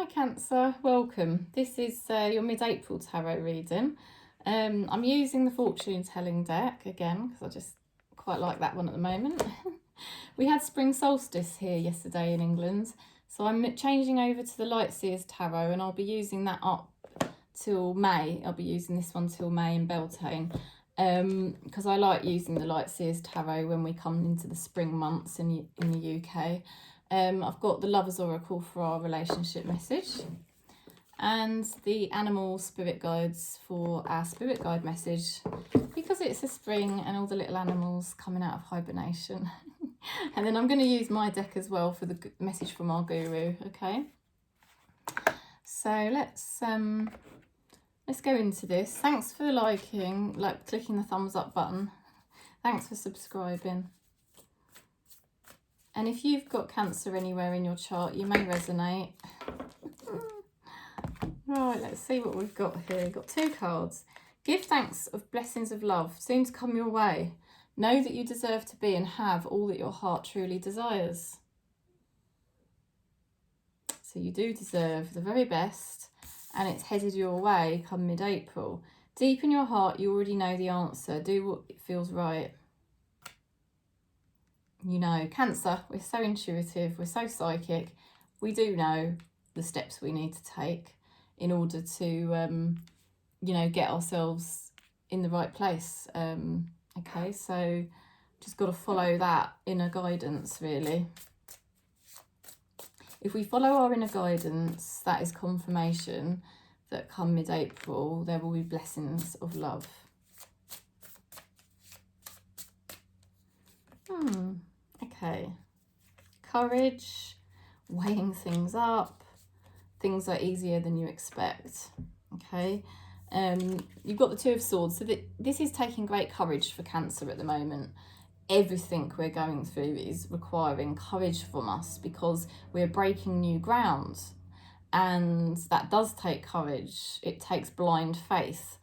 Hi Cancer, welcome. This is your mid-April tarot reading. I'm using the fortune telling deck again because I just quite like that one at the moment. We had spring solstice here yesterday in England, so I'm changing over to the Light Seers Tarot and I'll be using that up till May. I'll be using this one till May in Beltane because I like using the Light Seers Tarot when we come into the spring months in the UK. I've got the Lover's Oracle for our relationship message and the Animal Spirit Guides for our Spirit Guide message because it's a spring and all the little animals coming out of hibernation. And then I'm going to use my deck as well for the message from our guru, okay? So let's go into this. Thanks for clicking the thumbs up button. Thanks for subscribing. And if you've got Cancer anywhere in your chart, you may resonate. Right, let's see what we've got here. We've got two cards. Give thanks of blessings of love, soon to come your way. Know that you deserve to be and have all that your heart truly desires. So you do deserve the very best, and it's headed your way come mid-April. Deep in your heart, you already know the answer. Do what feels right. You know, Cancer, we're so intuitive, we're so psychic. We do know the steps we need to take in order to, you know, get ourselves in the right place. Okay, so just got to follow that inner guidance, really. If we follow our inner guidance, that is confirmation that come mid-April, there will be blessings of love. Okay, courage, weighing things up, things are easier than you expect, okay? You've got the Two of Swords, so this is taking great courage for Cancer at the moment. Everything we're going through is requiring courage from us because we're breaking new ground, and that does take courage. It takes blind faith.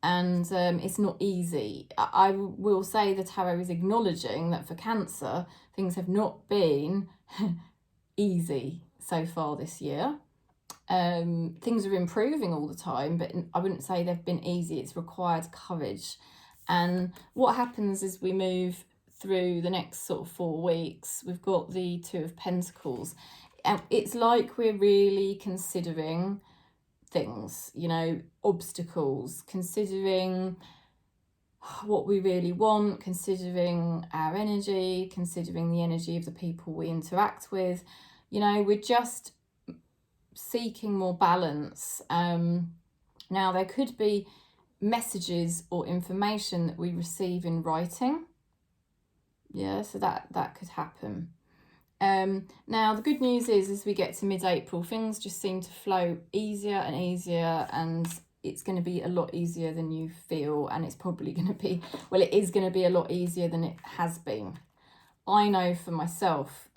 And it's not easy. I will say the tarot is acknowledging that for Cancer, things have not been easy so far this year. Things are improving all the time, but I wouldn't say they've been easy. It's required courage. And what happens as we move through the next sort of 4 weeks, we've got the Two of Pentacles. And it's like we're really considering things, you know, obstacles, considering what we really want, considering our energy, considering the energy of the people we interact with. You know, we're just seeking more balance. Now there could be messages or information that we receive in writing. Yeah, so that could happen. Now the good news is as we get to mid-April, things just seem to flow easier and easier, and it's going to be a lot easier than you feel, and it's probably going to be, well, it is going to be a lot easier than it has been. I know for myself,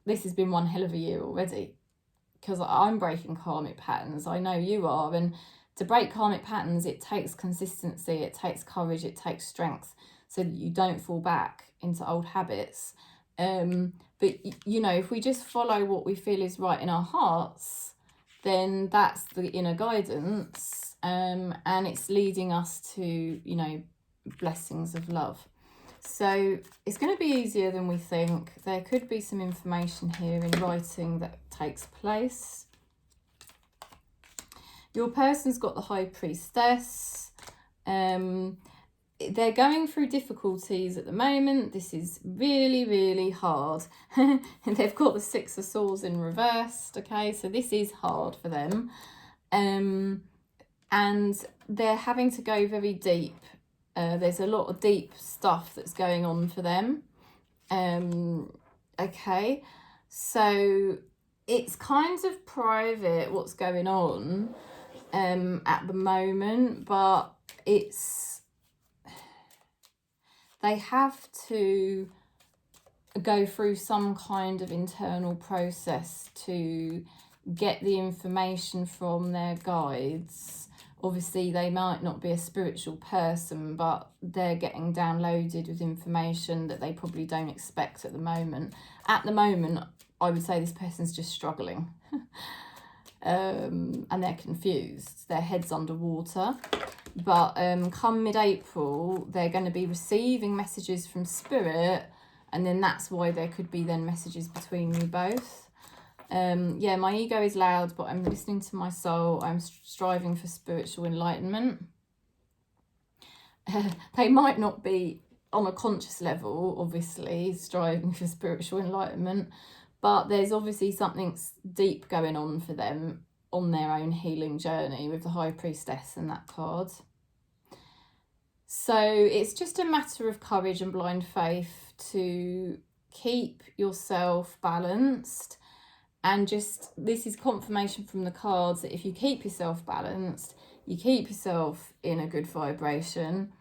this has been one hell of a year already because I'm breaking karmic patterns. I know you are, and to break karmic patterns, it takes consistency, it takes courage, it takes strength so that you don't fall back into old habits. But, you know, if we just follow what we feel is right in our hearts, then that's the inner guidance, and it's leading us to, you know, blessings of love. So it's going to be easier than we think. There could be some information here in writing that takes place. Your person's got the High Priestess. They're going through difficulties at the moment. This is really, really hard. And they've got the Six of Swords in reversed, okay? So this is hard for them. And they're having to go very deep. There's a lot of deep stuff that's going on for them. Okay, so it's kind of private what's going on at the moment, but they have to go through some kind of internal process to get the information from their guides. Obviously, they might not be a spiritual person, but they're getting downloaded with information that they probably don't expect at the moment. At the moment, I would say this person's just struggling. And they're confused. Their head's underwater. But come mid-April, they're going to be receiving messages from Spirit, and then that's why there could be then messages between you both. Yeah, my ego is loud, but I'm listening to my soul. I'm striving for spiritual enlightenment. They might not be on a conscious level, obviously, striving for spiritual enlightenment, but there's obviously something deep going on for them on their own healing journey with the High Priestess and that card. So it's just a matter of courage and blind faith to keep yourself balanced, and just, this is confirmation from the cards that if you keep yourself balanced, you keep yourself in a good vibration,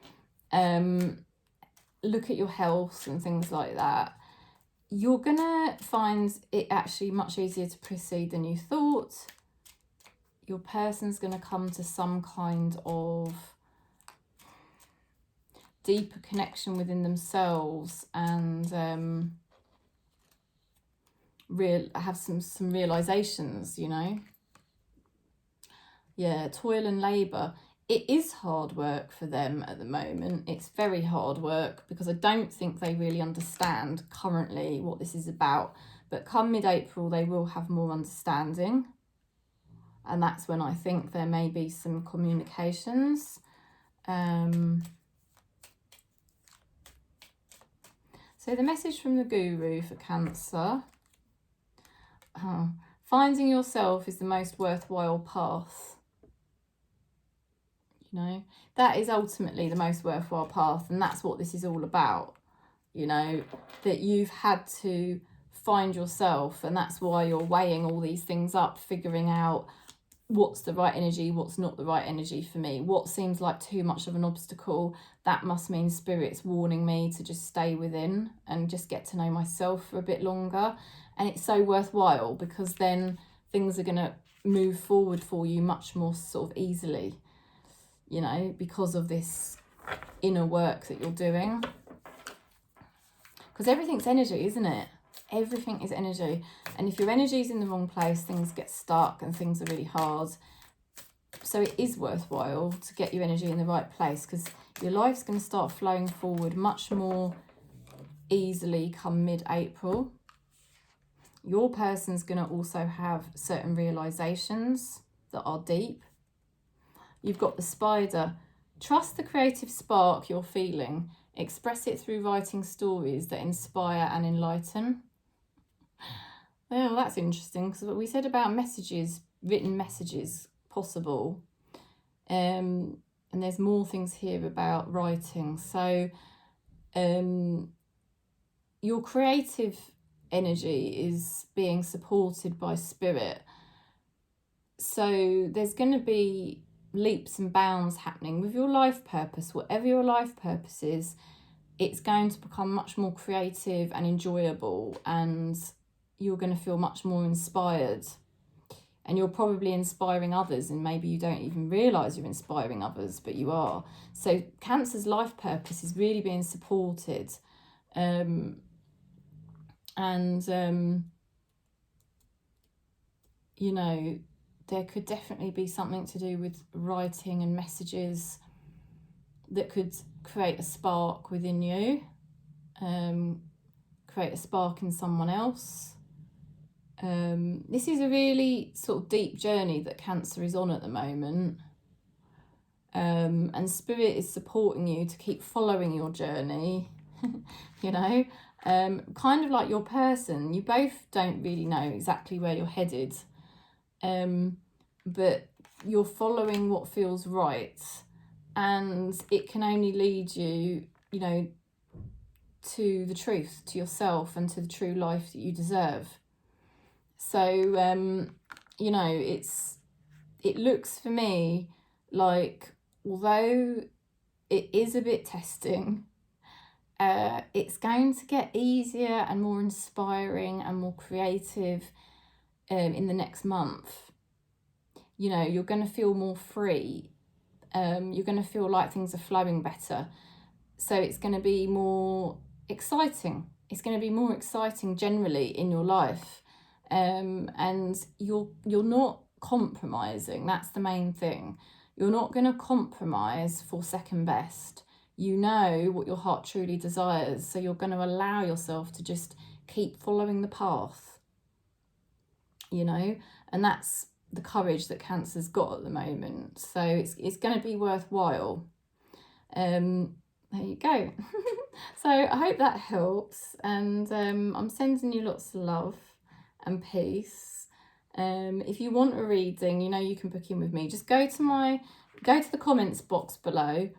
look at your health and things like that, you're gonna find it actually much easier to proceed than you thought. Your person's gonna come to some kind of deeper connection within themselves, and have some realizations, you know. Yeah, toil and labor. It is hard work for them at the moment. It's very hard work because I don't think they really understand currently what this is about. But come mid-April, they will have more understanding. And that's when I think there may be some communications. So the message from the Guru for Cancer. Finding yourself is the most worthwhile path. You know, that is ultimately the most worthwhile path, and that's what this is all about. You know, that you've had to find yourself, and that's why you're weighing all these things up, figuring out what's the right energy, what's not the right energy for me, what seems like too much of an obstacle. That must mean Spirit's warning me to just stay within and just get to know myself for a bit longer. And it's so worthwhile because then things are going to move forward for you much more sort of easily, you know, because of this inner work that you're doing. Because everything's energy, isn't it? Everything is energy. And if your energy is in the wrong place, things get stuck and things are really hard. So it is worthwhile to get your energy in the right place, because your life's going to start flowing forward much more easily come mid-April. Your person's going to also have certain realizations that are deep. You've got the Spider. Trust the creative spark you're feeling. Express it through writing stories that inspire and enlighten. Oh, that's interesting, because what we said about messages, written messages possible. And there's more things here about writing. So your creative energy is being supported by Spirit. So there's going to be leaps and bounds happening with your life purpose. Whatever your life purpose is, it's going to become much more creative and enjoyable, and you're going to feel much more inspired. And you're probably inspiring others, and maybe you don't even realise you're inspiring others, but you are. So Cancer's life purpose is really being supported. You know, there could definitely be something to do with writing and messages that could create a spark within you, create a spark in someone else. This is a really sort of deep journey that Cancer is on at the moment. And Spirit is supporting you to keep following your journey, you know, kind of like your person. You both don't really know exactly where you're headed, but you're following what feels right, and it can only lead you, you know, to the truth, to yourself, and to the true life that you deserve. So, you know, it looks for me like, although it is a bit testing, it's going to get easier and more inspiring and more creative in the next month. You know, you're going to feel more free. You're going to feel like things are flowing better. So it's going to be more exciting. It's going to be more exciting generally in your life. and you're not compromising. That's the main thing. You're not going to compromise for second best. You know what your heart truly desires, so you're going to allow yourself to just keep following the path, you know, and that's the courage that Cancer's got at the moment. So it's going to be worthwhile. There you go. So I hope that helps, and I'm sending you lots of love and peace. If you want a reading, you know you can book in with me. Just go to the comments box below.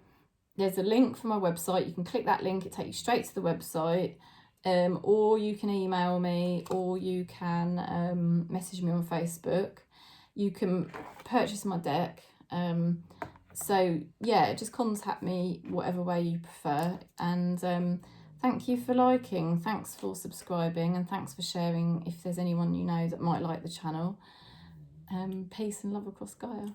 There's a link from my website. You can click that link, it takes you straight to the website. Or you can email me, or you can message me on Facebook. You can purchase my deck. So yeah, just contact me whatever way you prefer. And thank you for liking, thanks for subscribing, and thanks for sharing if there's anyone you know that might like the channel. Peace and love across Gaia.